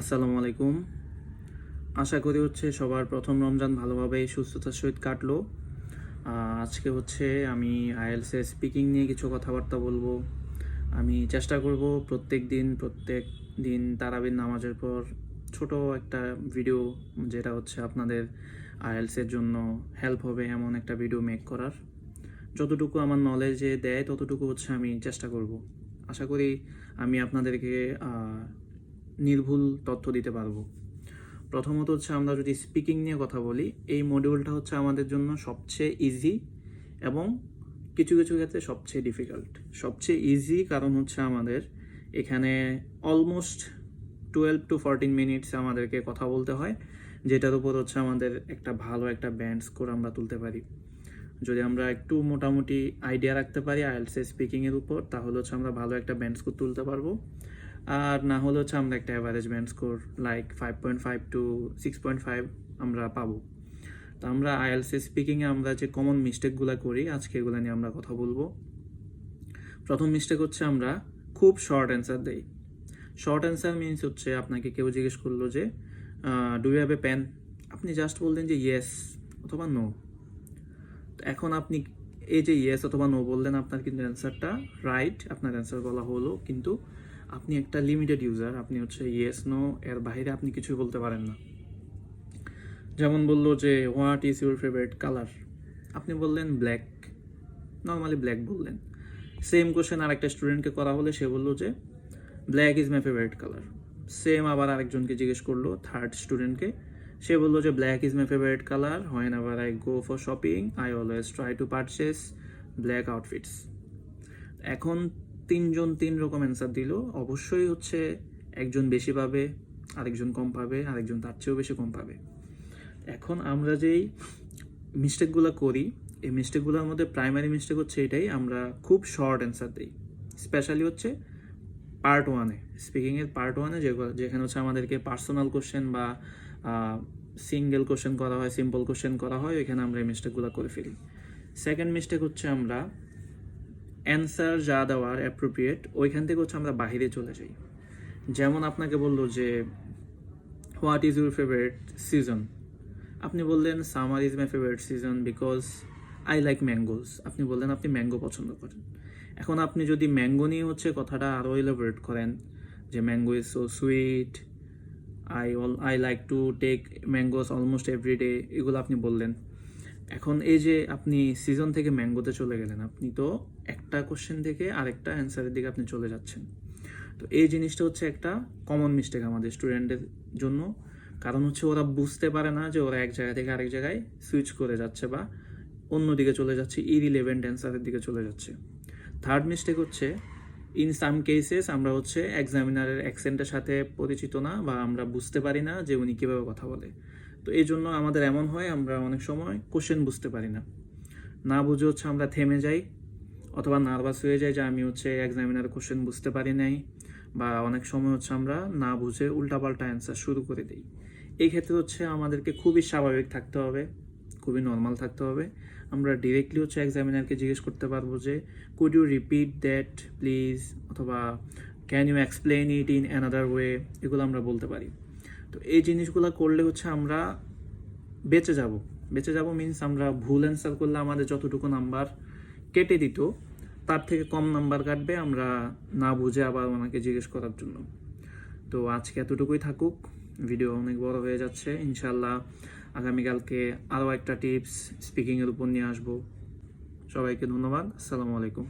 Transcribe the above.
আসসালামু আলাইকুম। আশা করি সবার প্রথম রমজান ভালোভাবে সুস্থতার সহিত কাটলো। আজকে আমি আইএলটিএস এর স্পিকিং নিয়ে কিছু কথাবার্তা বলবো। আমি চেষ্টা করব প্রত্যেক দিন তারাবির নামাজের পর ছোট একটা ভিডিও, যেটা আপনাদের আইএলটিএস এর জন্য হেল্প হবে এমন একটা ভিডিও মেক করার। যতটুকু আমার নলেজে দেয় ততটুকু আমি চেষ্টা করব। আশা করি আমি আপনাদেরকে নির্ভুল তথ্য দিতে পারবো। প্রথমত আমরা যদি স্পিকিং নিয়ে কথা বলি, এই মডিউলটা আমাদের জন্য সবচেয়ে ইজি এবং কিছু কিছু ক্ষেত্রে সবচেয়ে ডিফিকাল্ট। সবচেয়ে ইজি কারণ আমাদের এখানে অলমোস্ট 12 to 14 মিনিটস আমাদেরকে কথা বলতে হয়, যেটার উপর আমাদের একটা ভালো একটা ব্যান্ড স্কোর আমরা তুলতে পারি। যদি আমরা একটু মোটামুটি আইডিয়া রাখতে পারি আইএলটিএস স্পিকিংয়ের উপর, তাহলে আমরা ভালো একটা ব্যান্ড স্কোর তুলতে পারবো। আর না হলে আমরা একটা average band score like 5.5 to 6.5 আমরা পাবো। তো আমরা আইএলটিএস স্পিকিংয়ে আমরা যে কমন মিস্টেকগুলো করি, আজকে এগুলো নিয়ে আমরা কথা বলবো। প্রথম মিস্টেক আমরা খুব শর্ট অ্যান্সার দেই। শর্ট অ্যান্সার মিনস আপনাকে কেউ জিজ্ঞেস করলো যে do you have a pen, আপনি জাস্ট বললেন যে ইয়েস অথবা নো। এখন আপনি এই যে ইয়েস অথবা নো বললেন, আপনার কিন্তু অ্যান্সারটা রাইট, আপনার অ্যান্সার বলা হলো, কিন্তু আপনি একটা লিমিটেড ইউজার। আপনি ইয়েস নো এর বাইরে আপনি কিছু বলতে পারেন না। যেমন বললো যে what is your favourite colour, আপনি বললেন ব্ল্যাক, নর্মালি ব্ল্যাক বললেন। সেম কোশ্চেন আরেকটা স্টুডেন্টকে করা হলে সে বললো যে black is my favourite colour. Same আবার আরেকজনকে জিজ্ঞেস করলো, থার্ড স্টুডেন্টকে, সে বললো যে black is my favourite colour, when ever I go for shopping I always try to purchase black outfits. এখন তিনজন তিন রকম অ্যান্সার দিল। অবশ্যই একজন বেশি পাবে, আরেকজন কম পাবে, আরেকজন তার চেয়েও বেশি কম পাবে। এখন আমরা যেই মিস্টেকগুলো করি, এই মিস্টেকগুলোর মধ্যে প্রাইমারি মিস্টেক এটাই, আমরা খুব শর্ট অ্যান্সার দিই। স্পেশালি পার্ট ওয়ানে, স্পিকিংয়ের পার্ট ওয়ানে, যেখানে আমাদেরকে পার্সোনাল কোশ্চেন বা সিঙ্গেল কোশ্চেন করা হয়, সিম্পল কোশ্চেন করা হয়, ওইখানে আমরা এই মিস্টেকগুলো করে ফেলি। সেকেন্ড মিস্টেক আমরা অ্যান্সার যা দেওয়ার অ্যাপ্রোপ্রিয়েট, ওইখান থেকে আমরা বাহিরে চলে যাই। যেমন আপনাকে বললো যে what is your favourite season, আপনি বললেন summer is my favourite season because I like mangoes. আপনি বললেন আপনি ম্যাঙ্গো পছন্দ করেন। এখন আপনি যদি ম্যাঙ্গো নিয়ে কথাটা আরও এলাবোরেট করেন, যে mango is so sweet, I like to take mangoes almost everyday, এগুলো আপনি বললেন। এখন এই যে আপনি সিজন থেকে ম্যাঙ্গোতে চলে গেলেন, আপনি তো একটা কোশ্চেন থেকে আরেকটা অ্যান্সারের দিকে আপনি চলে যাচ্ছেন। তো এই জিনিসটা একটা কমন মিস্টেক আমাদের স্টুডেন্টদের জন্য, কারণ ওরা বুঝতে পারে না যে ওরা এক জায়গা থেকে আরেক জায়গায় সুইচ করে যাচ্ছে বা অন্যদিকে চলে যাচ্ছে, ইরিলেভেন্ট অ্যান্সারের দিকে চলে যাচ্ছে। Third mistake in some cases আমরা এক্সামিনারের অ্যাকসেন্টের সাথে পরিচিত না, বা আমরা বুঝতে পারি না যে উনি কীভাবে কথা বলে। তো এই জন্য আমাদের এমন হয়, আমরা অনেক সময় কোশ্চেন বুঝতে পারি না, না বুঝে আমরা থেমে যাই, অথবা নার্ভাস হয়ে যাই যে আমি এক্সামিনার কোশ্চেন বুঝতে পারি নাই, বা অনেক সময় আমরা না বুঝে উল্টাপাল্টা অ্যান্সার শুরু করে দিই। এই ক্ষেত্রে আমাদেরকে খুবই স্বাভাবিক থাকতে হবে, খুবই নর্মাল থাকতে হবে। আমরা ডিরেক্টলি এক্সামিনারকে জিজ্ঞেস করতে পারবো যে could you repeat that please, অথবা can you explain it in another way, এগুলো আমরা বলতে পারি। তো এই জিনিসগুলো করলে আমরা বেঁচে যাব মিনস আমরা ভুল অ্যান্সার করলে আমাদের যতটুকু নাম্বার কেটে দিত, তার থেকে কম নাম্বার কাটবে আমরা না বুঝে আবার ওনাকে জিজ্ঞেস করার জন্য। তো আজকে এতটুকুই থাকুক, ভিডিও অনেক বড় হয়ে যাচ্ছে। ইনশাল্লাহ আগামীকালকে আরও একটা টিপস স্পিকিংয়ের উপর নিয়ে আসবো। সবাইকে ধন্যবাদ। আসসালামু আলাইকুম।